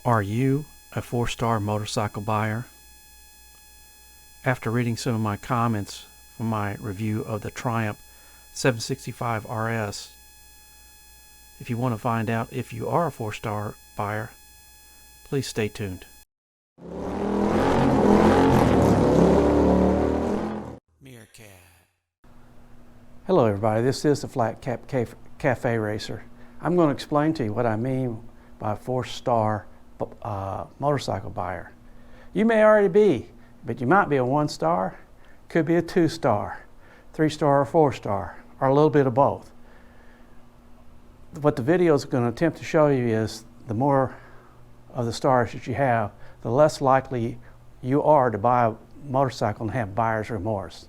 Are you a 4-star motorcycle buyer? After reading some of my comments from my review of the Triumph 765 RS, if you want to find out if you are a 4-star buyer, please stay tuned. Meerkat. Hello everybody, this is the Flat Cap Cafe Racer. I'm going to explain to you what I mean by 4-star motorcycle buyer. You may already be, but you might be a 1-star, could be a 2-star, 3-star or 4-star, or a little bit of both. What the video is going to attempt to show you is the more of the stars that you have, the less likely you are to buy a motorcycle and have buyer's remorse.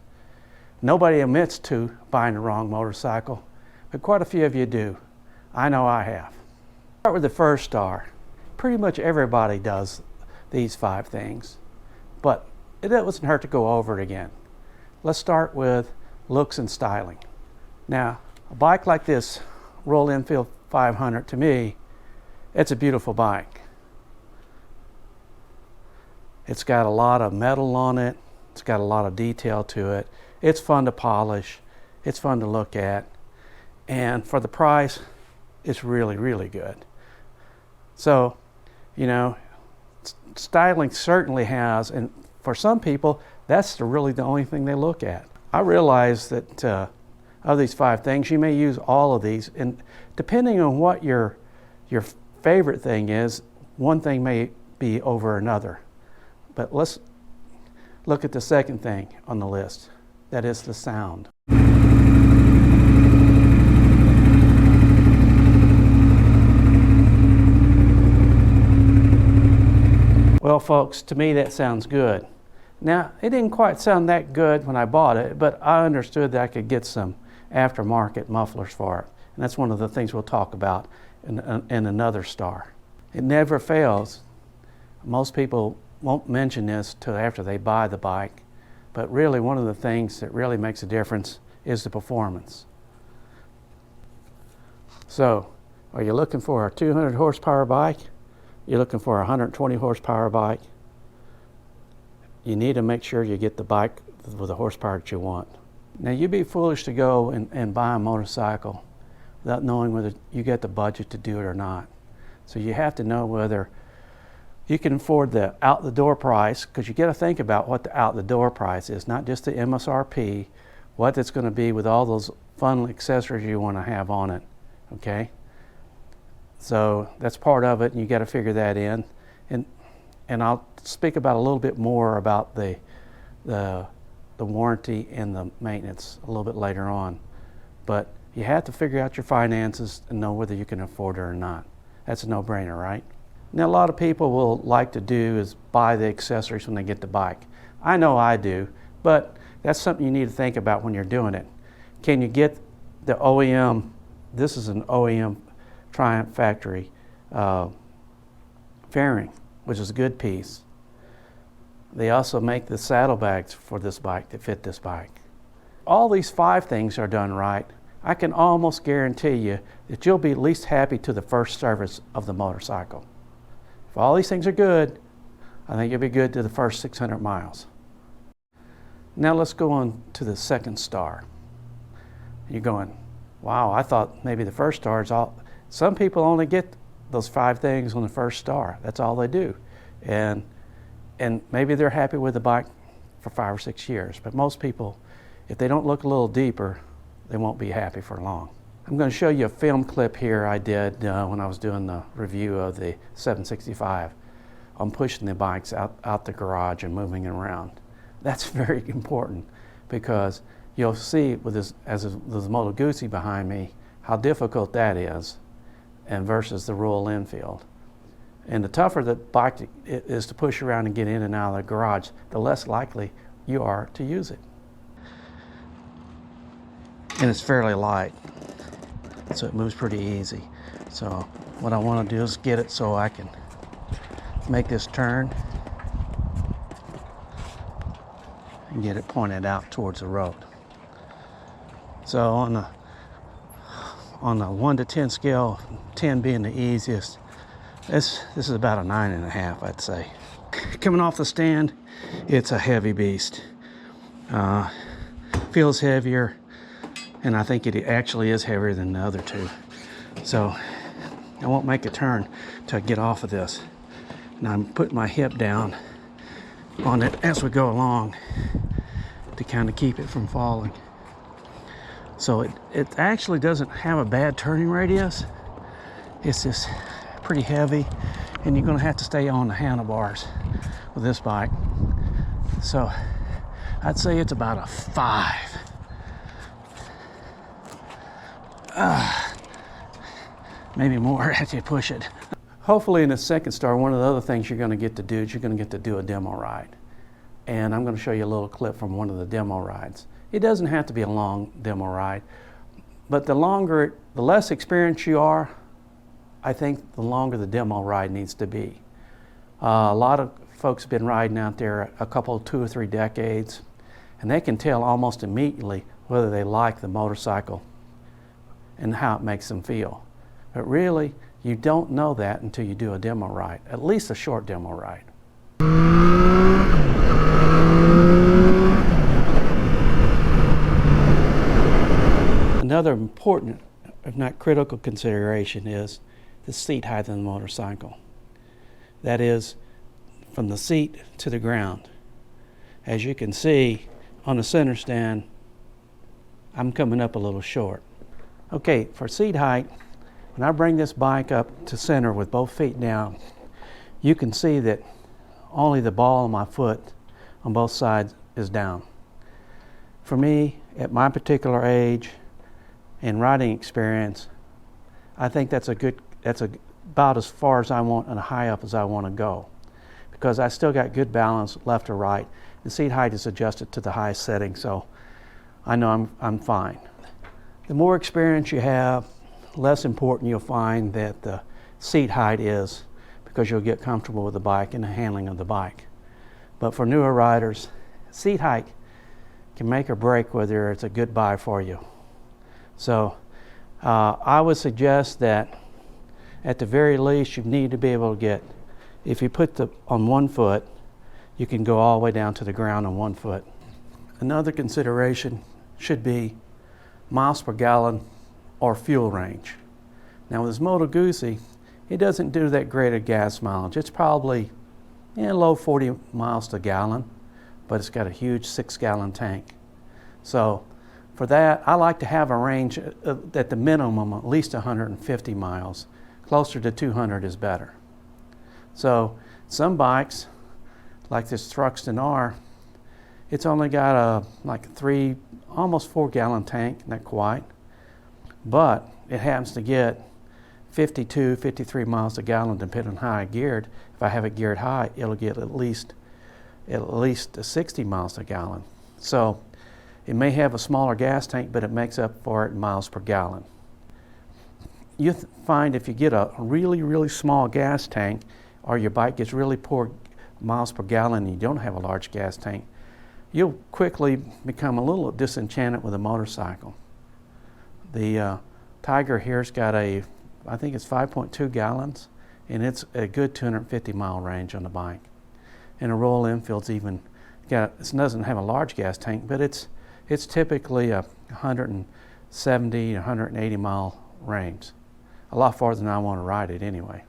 Nobody admits to buying the wrong motorcycle, but quite a few of you do. I know I have. Start with the 1st star. Pretty much everybody does these 5 things, but it doesn't hurt to go over it again. Let's start with looks and styling. Now, a bike like this Royal Enfield 500, to me, it's a beautiful bike. It's got a lot of metal on it. It's got a lot of detail to it. It's fun to polish. It's fun to look at. And for the price, it's really, really good. So, you know, styling certainly has, and for some people, that's really the only thing they look at. I realize that of these 5 things, you may use all of these, and depending on what your favorite thing is, one thing may be over another. But let's look at the second thing on the list. That is the sound. Well, folks, to me that sounds good. Now, it didn't quite sound that good when I bought it, but I understood that I could get some aftermarket mufflers for it. And that's one of the things we'll talk about in another star. It never fails. Most people won't mention this till after they buy the bike, but really one of the things that really makes a difference is the performance. So, are you looking for a 200 horsepower bike? You're looking for a 120 horsepower bike? You need to make sure you get the bike with the horsepower that you want. Now, you'd be foolish to go and buy a motorcycle without knowing whether you get the budget to do it or not. So you have to know whether you can afford the out-the-door price, because you got to think about what the out-the-door price is, not just the MSRP, what it's going to be with all those fun accessories you want to have on it, okay? So that's part of it, and you got to figure that in. And I'll speak about a little bit more about the warranty and the maintenance a little bit later on. But you have to figure out your finances and know whether you can afford it or not. That's a no-brainer, right? Now, a lot of people will like to do is buy the accessories when they get the bike. I know I do, but that's something you need to think about when you're doing it. Can you get the OEM? This is an OEM Triumph factory fairing, which is a good piece. They also make the saddlebags for this bike that fit this bike. All these 5 things are done right. I can almost guarantee you that you'll be at least happy to the first service of the motorcycle. If all these things are good, I think you'll be good to the first 600 miles. Now let's go on to the 2nd star. You're going, wow, I thought maybe the 1st star is all. Some people only get those 5 things on the 1st star. That's all they do. And maybe they're happy with the bike for 5 or 6 years. But most people, if they don't look a little deeper, they won't be happy for long. I'm going to show you a film clip here I did when I was doing the review of the 765 on pushing the bikes out the garage and moving it around. That's very important, because you'll see with this Moto Guzzi behind me how difficult that is, and versus the Royal Enfield. And the tougher the bike is to push around and get in and out of the garage, the less likely you are to use it. And it's fairly light, so it moves pretty easy. So what I want to do is get it so I can make this turn and get it pointed out towards the road. So on a 1 to 10 scale, 10 being the easiest, This is about a 9.5, I'd say. Coming off the stand, it's a heavy beast. Feels heavier, and I think it actually is heavier than the other two. So I won't make a turn till I get off of this. And I'm putting my hip down on it as we go along to kind of keep it from falling. So it actually doesn't have a bad turning radius. It's just pretty heavy, and you're going to have to stay on the handlebars with this bike. So I'd say it's about a 5. Maybe more as you push it. Hopefully in the second star, one of the other things you're going to get to do is you're going to get to do a demo ride. And I'm going to show you a little clip from one of the demo rides. It doesn't have to be a long demo ride, but the less experienced you are, I think the longer the demo ride needs to be. A lot of folks have been riding out there a couple, 2 or 3 decades, and they can tell almost immediately whether they like the motorcycle and how it makes them feel. But really, you don't know that until you do a demo ride, at least a short demo ride. Another important, if not critical, consideration is the seat height of the motorcycle. That is, from the seat to the ground. As you can see, on the center stand, I'm coming up a little short. Okay, for seat height, when I bring this bike up to center with both feet down, you can see that only the ball of my foot on both sides is down. For me, at my particular age and riding experience, I think that's about as far as I want and high up as I want to go, because I still got good balance left or right. The seat height is adjusted to the highest setting, so I know I'm fine. The more experience you have, less important you'll find that the seat height is, because you'll get comfortable with the bike and the handling of the bike. But for newer riders, seat height can make or break whether it's a good buy for you. So I would suggest that at the very least you need to be able to get, if you put on one foot, you can go all the way down to the ground on one foot. Another consideration should be miles per gallon or fuel range. Now with this Moto Guzzi, it doesn't do that great a gas mileage. It's probably low 40 miles to gallon, but it's got a huge 6-gallon tank. So for that, I like to have a range at the minimum at least 150 miles. Closer to 200 is better. So some bikes, like this Thruxton R, it's only got a almost 4-gallon tank, not quite, but it happens to get 52, 53 miles a gallon depending on how I geared. If I have it geared high, it'll get at least 60 miles a gallon. So it may have a smaller gas tank, but it makes up for it in miles per gallon. You find if you get a really, really small gas tank, or your bike gets really poor miles per gallon and you don't have a large gas tank, you'll quickly become a little disenchanted with a motorcycle. The Tiger here's got I think it's 5.2 gallons, and it's a good 250 mile range on the bike. And a Royal Enfield's it doesn't have a large gas tank, but it's typically a 170, 180 mile range. A lot farther than I want to ride it anyway.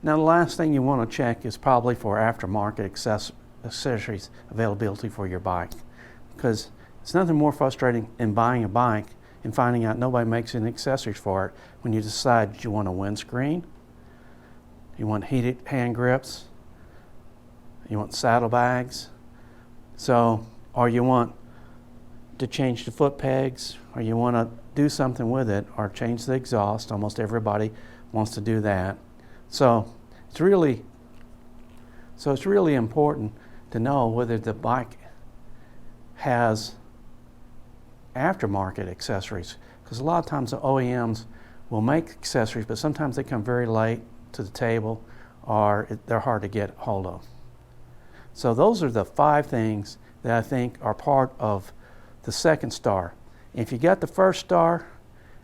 Now the last thing you want to check is probably for aftermarket accessories availability for your bike, because it's nothing more frustrating in buying a bike and finding out nobody makes any accessories for it when you decide you want a windscreen, you want heated hand grips, you want saddlebags, or you want to change the foot pegs, or you want to do something with it, or change the exhaust. Almost everybody wants to do that. So it's really important to know whether the bike has aftermarket accessories, because a lot of times the OEMs will make accessories, but sometimes they come very late to the table, or they're hard to get hold of. So those are the 5 things that I think are part of the second star. If you got the first star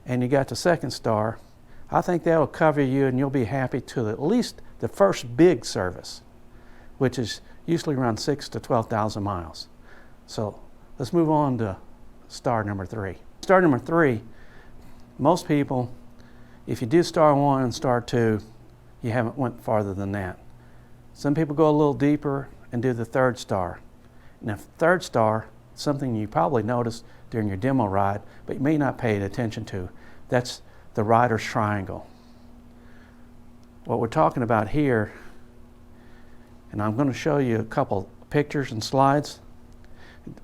and you got the second star, I think that will cover you and you'll be happy to at least the first big service, which is usually around 6,000 to 12,000 miles. So let's move on to star number 3. Star number 3, most people, if you do star 1 and star 2, you haven't went farther than that. Some people go a little deeper and do the 3rd star. Now, 3rd star, something you probably noticed during your demo ride, but you may not pay attention to. That's the rider's triangle. What we're talking about here, and I'm going to show you a couple pictures and slides.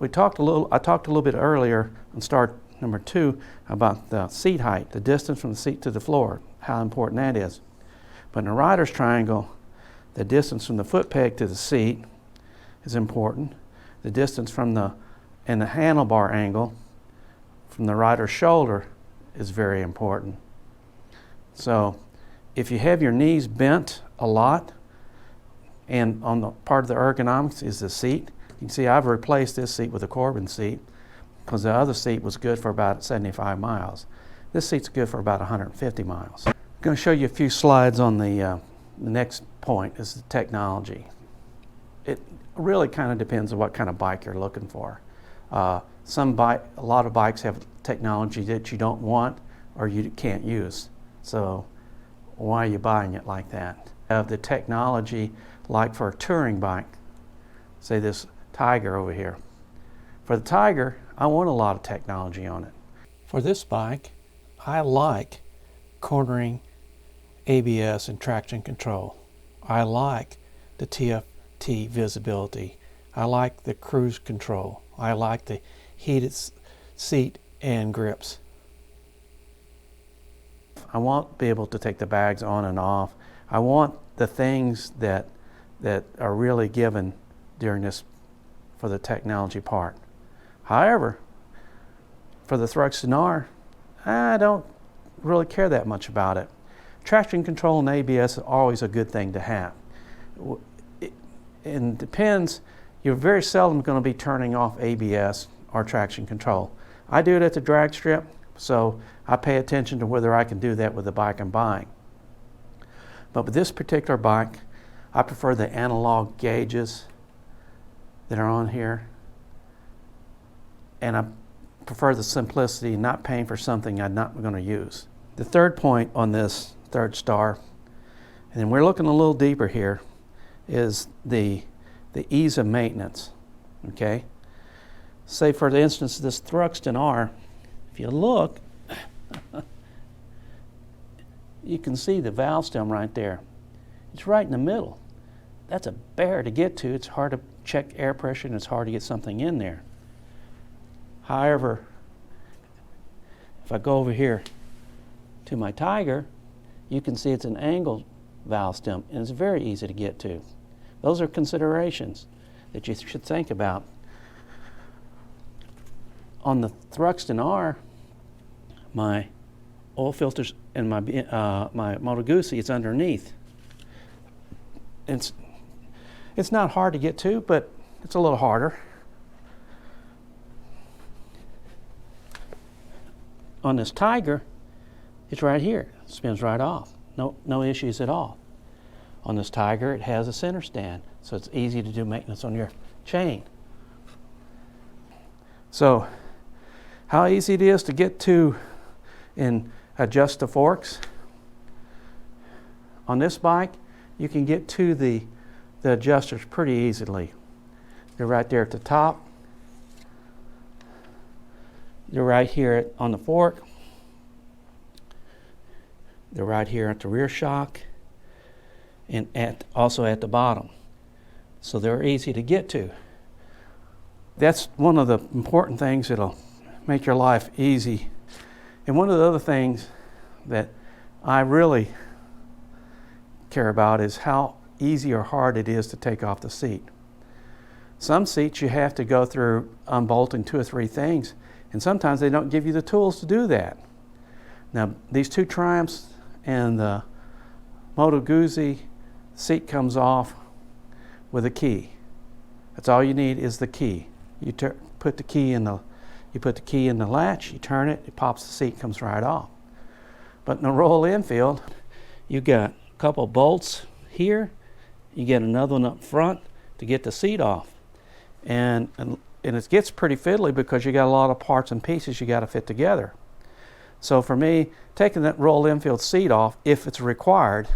I talked a little bit earlier on star number 2 about the seat height, the distance from the seat to the floor, how important that is. But in a rider's triangle, the distance from the foot peg to the seat is important. The distance from the handlebar angle from the rider's shoulder is very important. So if you have your knees bent a lot, and on the part of the ergonomics is the seat, you can see I've replaced this seat with a Corbin seat because the other seat was good for about 75 miles. This seat's good for about 150 miles. I'm going to show you a few slides on the next point is the technology. It really kind of depends on what kind of bike you're looking for. A lot of bikes have technology that you don't want or you can't use. So why are you buying it like that? Have the technology like for a touring bike, say this Tiger over here. For the Tiger, I want a lot of technology on it. For this bike, I like cornering, ABS, and traction control. I like the TFT visibility. I like the cruise control. I like the heated seat and grips. I want to be able to take the bags on and off. I want the things that are really given during this for the technology part. However, for the Thruxton R, I don't really care that much about it. Traction control and ABS is always a good thing to have. It depends, you're very seldom going to be turning off ABS or traction control. I do it at the drag strip, so I pay attention to whether I can do that with the bike I'm buying. But with this particular bike, I prefer the analog gauges that are on here, and I prefer the simplicity, not paying for something I'm not going to use. The third point on this 3rd star, and we're looking a little deeper here, is the ease of maintenance. Okay, say for instance this Thruxton R, if you look, you can see the valve stem right there. It's right in the middle. That's a bear to get to. It's hard to check air pressure and it's hard to get something in there. However, if I go over here to my Tiger, you can see it's an angled valve stem and it's very easy to get to. Those are considerations that you should think about. On the Thruxton R, my oil filters and my Moto Guzzi, it's underneath. It's not hard to get to, but it's a little harder. On this Tiger, it's right here. It spins right off. No issues at all. On this Tiger, it has a center stand, so it's easy to do maintenance on your chain. So, how easy it is to get to and adjust the forks. On this bike, you can get to the adjusters pretty easily. They're right there at the top. They're right here on the fork. They're right here at the rear shock and also at the bottom. So they're easy to get to. That's one of the important things that'll make your life easy. And one of the other things that I really care about is how easy or hard it is to take off the seat. Some seats you have to go through unbolting 2 or 3 things, and sometimes they don't give you the tools to do that. Now, these 2 Triumphs and the Moto Guzzi, seat comes off with a key. That's all you need is the key. You put the key in the latch, you turn it, it pops, the seat comes right off. But in the Royal Enfield, you got a couple bolts here, you get another one up front to get the seat off. And it gets pretty fiddly because you got a lot of parts and pieces you got to fit together. So for me, taking that Royal Enfield seat off, if it's required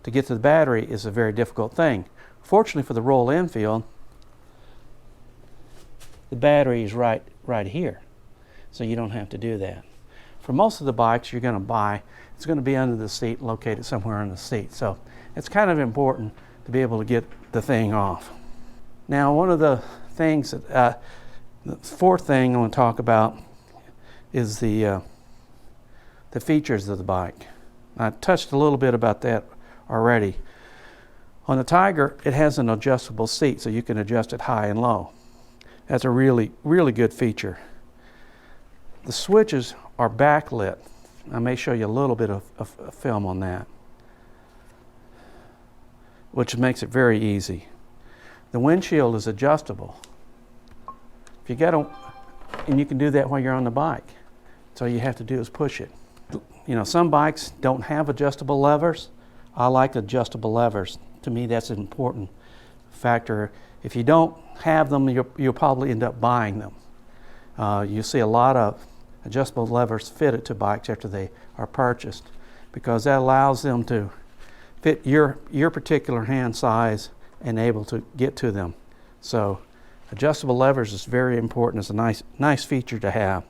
to get to the battery, is a very difficult thing. Fortunately for the Royal Enfield, the battery is right here, so you don't have to do that. For most of the bikes you're going to buy, it's going to be under the seat, located somewhere on the seat. So it's kind of important to be able to get the thing off. Now, one of the things that, the fourth thing I want to talk about is the features of the bike. I touched a little bit about that already. On the Tiger, it has an adjustable seat, so you can adjust it high and low. That's a really, really good feature. The switches are backlit. I may show you a little bit of film on that, which makes it very easy. The windshield is adjustable. If you get and you can do that while you're on the bike. So all you have to do is push it. You know, some bikes don't have adjustable levers. I like adjustable levers. To me, that's an important factor. If you don't have them, you'll probably end up buying them. You see a lot of adjustable levers fitted to bikes after they are purchased, because that allows them to fit your particular hand size and able to get to them. So adjustable levers is very important. It's a nice feature to have.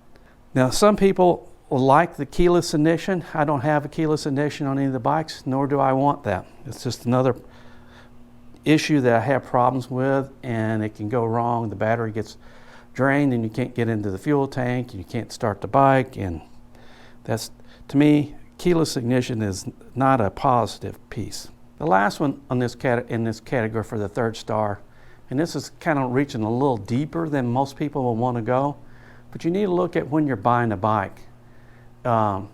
Now, some people will like the keyless ignition. I don't have a keyless ignition on any of the bikes, nor do I want that. It's just another issue that I have problems with, and it can go wrong. The battery gets drained and you can't get into the fuel tank, you can't start the bike, and that's, to me, keyless ignition is not a positive piece. The last one on in this category for the third star, and this is kind of reaching a little deeper than most people will want to go, but you need to look at when you're buying a bike. Are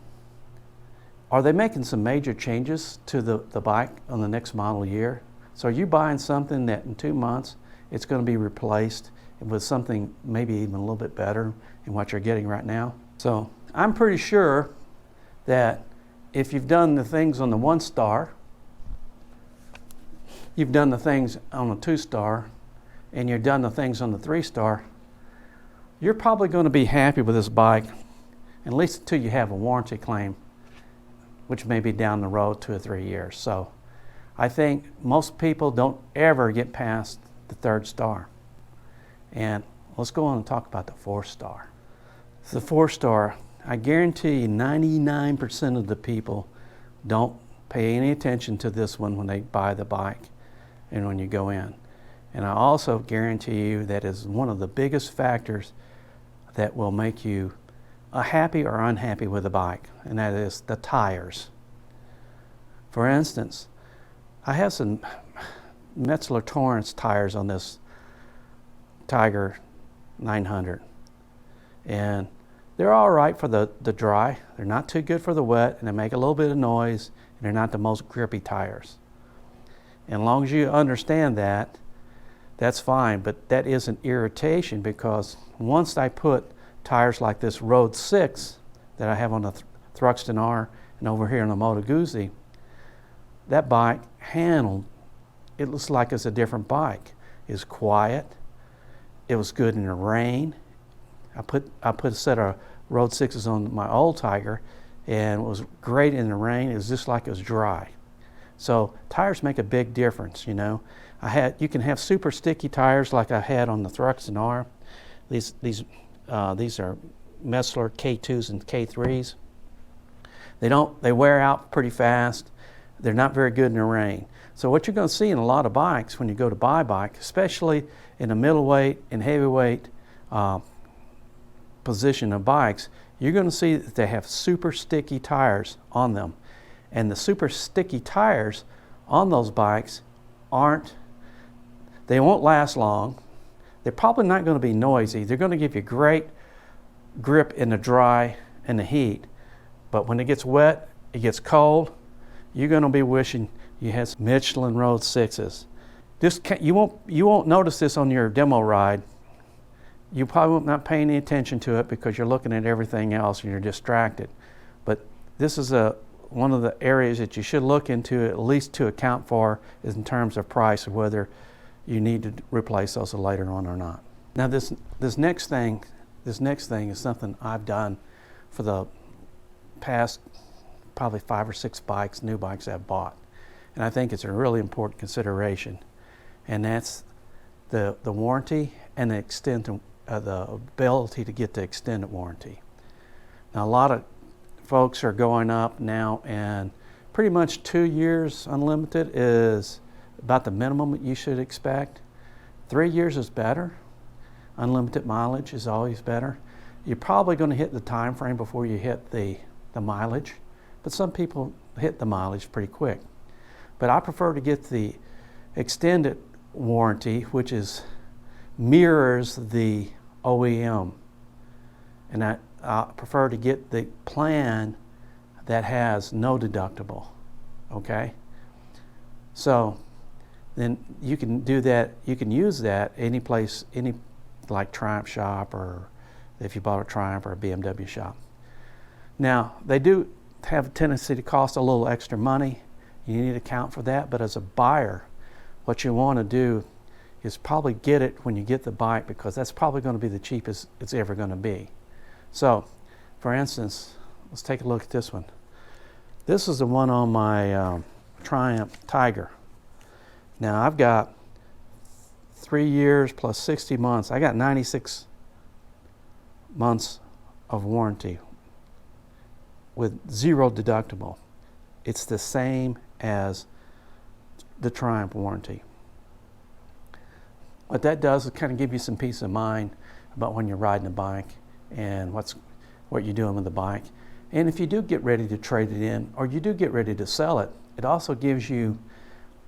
they making some major changes to the bike on the next model year? So are you buying something that in 2 months it's going to be replaced with something maybe even a little bit better than what you're getting right now? So I'm pretty sure that if you've done the things on the 1 star, you've done the things on the 2 star, and you've done the things on the 3 star, you're probably going to be happy with this bike, at least until you have a warranty claim, which may be down the road 2 or 3 years. So I think most people don't ever get past the 3rd star. And let's go on and talk about the 4th star. The 4th star, I guarantee you 99% of the people don't pay any attention to this one when they buy the bike and when you go in. And I also guarantee you that is one of the biggest factors that will make you happy or unhappy with the bike, and that is the tires. For instance, I have some Metsler Torrance tires on this Tiger 900, and they're all right for the dry. They're not too good for the wet, and they make a little bit of noise, and they're not the most grippy tires. And as long as you understand that, that's fine, but that is an irritation, because once I put tires like this Road 6 that I have on the Thruxton R and over here on the Moto Guzzi, that bike handled, it looks like it's a different bike. It's quiet. It was good in the rain. I put a set of Road 6s on my old Tiger, and it was great in the rain. It was just like it was dry. So tires make a big difference, you know. You can have super sticky tires like I had on the Thruxton R. These are Metsler K2s and K3s. They wear out pretty fast. They're not very good in the rain. So what you're going to see in a lot of bikes when you go to buy a bike, especially in the middleweight and heavyweight position of bikes, you're going to see that they have super sticky tires on them. And the super sticky tires on those bikes they won't last long. They're probably not going to be noisy. They're going to give you great grip in the dry and the heat. But when it gets wet, it gets cold, you're going to be wishing you had some Michelin Road 6s. You won't notice this on your demo ride. You probably won't not pay any attention to it because you're looking at everything else and you're distracted. But this is one of the areas that you should look into at least to account for is in terms of price, of whether you need to replace those later on or not. Now this next thing is something I've done for the past probably 5 or 6 bikes, new bikes I've bought. And I think it's a really important consideration. And that's the warranty and the ability to get the extended warranty. Now a lot of folks are going up now, and pretty much 2 years unlimited is about the minimum you should expect. 3 years is better. Unlimited mileage is always better. You're probably going to hit the time frame before you hit the mileage, but some people hit the mileage pretty quick. But I prefer to get the extended warranty, which mirrors the OEM, and I prefer to get the plan that has no deductible. Okay, so then you can do that. You can use that any place, like Triumph shop, or if you bought a Triumph or a BMW shop. Now they do have a tendency to cost a little extra money. You need to account for that, but as a buyer, what you want to do is probably get it when you get the bike, because that's probably going to be the cheapest it's ever going to be. So, for instance, let's take a look at this one. This is the one on my Triumph Tiger. Now I've got 3 years plus 60 months. I got 96 months of warranty with 0 deductible. It's the same as the Triumph warranty. What that does is kind of give you some peace of mind about when you're riding a bike and what you're doing with the bike. And if you do get ready to trade it in, or you do get ready to sell it, it also gives you,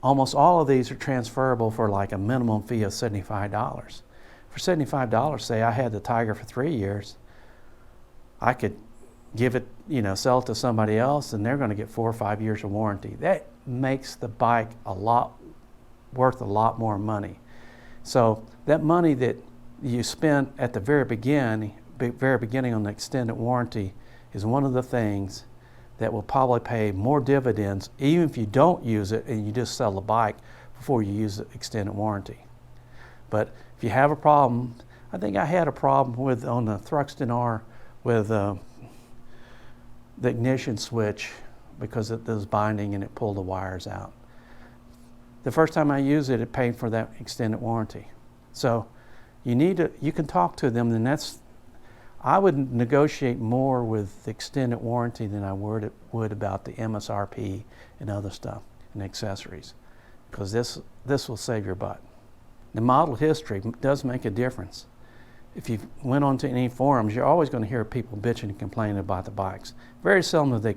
almost all of these are transferable for like a minimum fee of $75. For $75, say I had the Tiger for 3 years, I could give it, sell it to somebody else, and they're going to get 4 or 5 years of warranty. That makes the bike worth a lot more money. So that money that you spent at the very beginning on the extended warranty is one of the things that will probably pay more dividends, even if you don't use it and you just sell the bike before you use the extended warranty. But if you have a problem, I think I had a problem on the Thruxton R with the ignition switch, because it was binding and it pulled the wires out. The first time I used it, it paid for that extended warranty. So you can talk to them, and I would negotiate more with the extended warranty than I would about the MSRP and other stuff and accessories, because this will save your butt. The model history does make a difference. If you went onto any forums, you're always going to hear people bitching and complaining about the bikes. Very seldom do they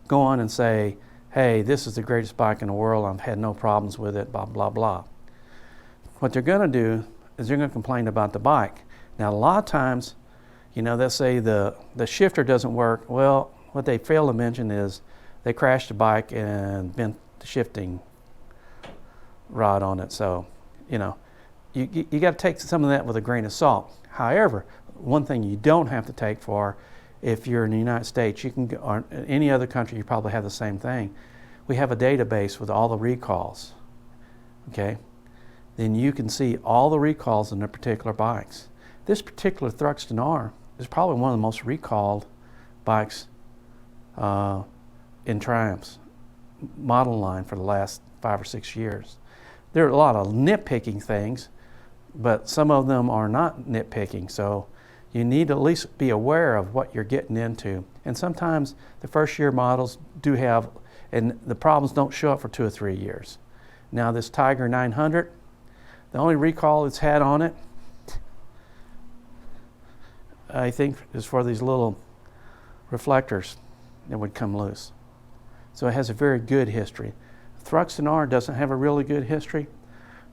go on and say, hey, this is the greatest bike in the world, I've had no problems with it, blah, blah, blah. What they're going to do is they're going to complain about the bike. Now, a lot of times, they'll say the shifter doesn't work. Well, what they fail to mention is they crashed the bike and bent the shifting rod on it. So, you got to take some of that with a grain of salt. However, one thing you don't have to take for, if you're in the United States, or any other country, you probably have the same thing. We have a database with all the recalls, okay? Then you can see all the recalls in the particular bikes. This particular Thruxton R is probably one of the most recalled bikes in Triumph's model line for the last 5 or 6 years. There are a lot of nitpicking things, but some of them are not nitpicking, so you need to at least be aware of what you're getting into. And sometimes the first year models do have, and the problems don't show up for 2 or 3 years. Now this Tiger 900, the only recall it's had on it, I think, is for these little reflectors that would come loose. So it has a very good history. Thruxton R doesn't have a really good history,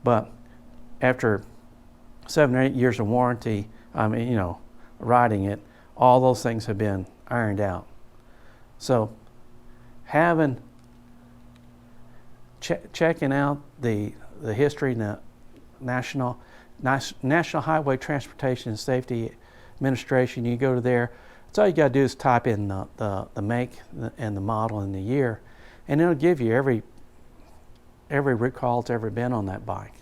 but after 7 or 8 years of warranty, riding it, all those things have been ironed out. So checking out the history in the National Highway Transportation and Safety Administration, you go to there, So all you got to do is type in the make and the model and the year, and it'll give you every recall that's ever been on that bike.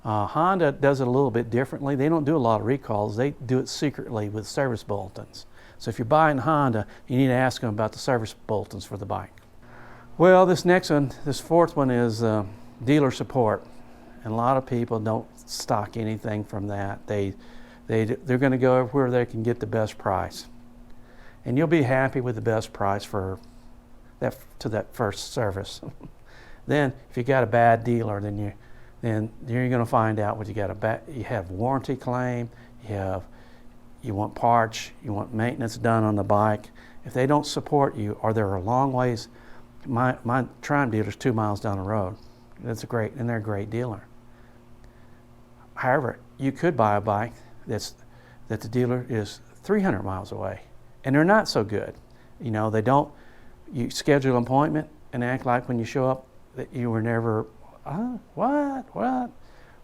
Honda does it a little bit differently. They don't do a lot of recalls. They do it secretly with service bulletins. So if you're buying Honda, you need to ask them about the service bulletins for the bike. Well, this next one, this fourth one, is dealer support. And a lot of people don't stock anything from that. They're going to go everywhere they can get the best price. And you'll be happy with the best price for that first service. Then if you got a bad dealer, then you're going to find out what you got. You have warranty claim, you want parts, you want maintenance done on the bike. If they don't support you, or they're a long ways, my Triumph dealer's 2 miles down the road. They're a great dealer. However, you could buy a bike that the dealer is 300 miles away, and they're not so good. You know, you schedule an appointment and act like when you show up that you were never, what?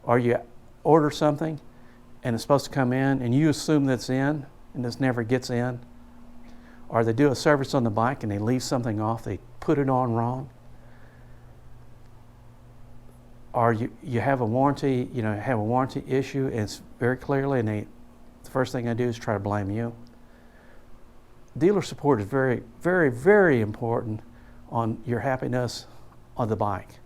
Or you order something and it's supposed to come in and you assume that's in and this never gets in. Or they do a service on the bike and they leave something off, they put it on wrong. Or you have a warranty, issue, and it's very clearly, and the first thing I do is try to blame you. Dealer support is very, very, very important on your happiness on the bike.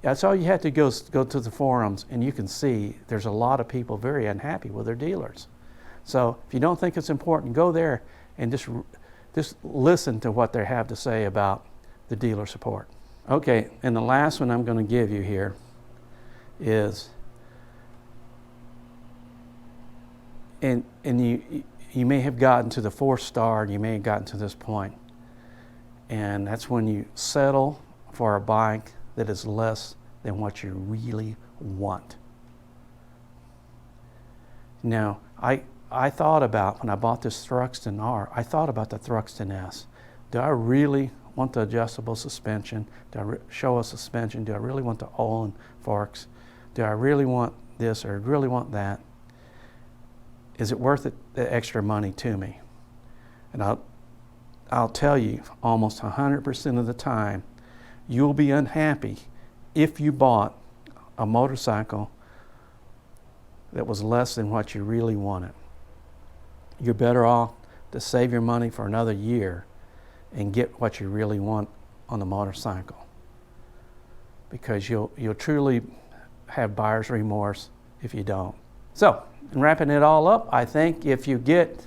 That's all you have to go to the forums, and you can see there's a lot of people very unhappy with their dealers. So if you don't think it's important, go there and just listen to what they have to say about the dealer support. Okay, and the last one I'm going to give you here is, and you may have gotten to the 4th star, and you may have gotten to this point, and that's when you settle for a bike that is less than what you really want. Now, I thought about, when I bought this Thruxton R, I thought about the Thruxton S. Do I really want the adjustable suspension? Do I show a suspension? Do I really want the Olin forks? Do I really want this or really want that? Is it worth it, the extra money to me? And I'll tell you, almost 100% of the time, you'll be unhappy if you bought a motorcycle that was less than what you really wanted. You're better off to save your money for another year and get what you really want on the motorcycle, because you'll truly have buyer's remorse if you don't. So, in wrapping it all up, I think if you kind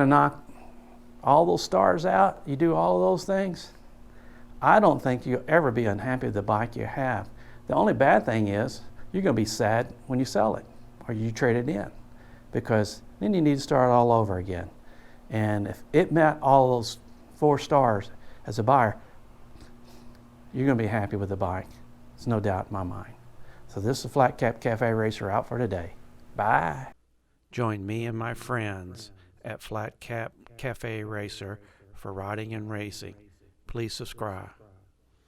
of knock all those stars out, you do all of those things, I don't think you'll ever be unhappy with the bike you have. The only bad thing is you're going to be sad when you sell it or you trade it in, because then you need to start all over again. And if it met all those 4 stars as a buyer, you're going to be happy with the bike. There's no doubt in my mind. So this is Flat Cap Cafe Racer out for today. Bye. Join me and my friends at Flat Cap Cafe Racer for riding and racing. Please subscribe.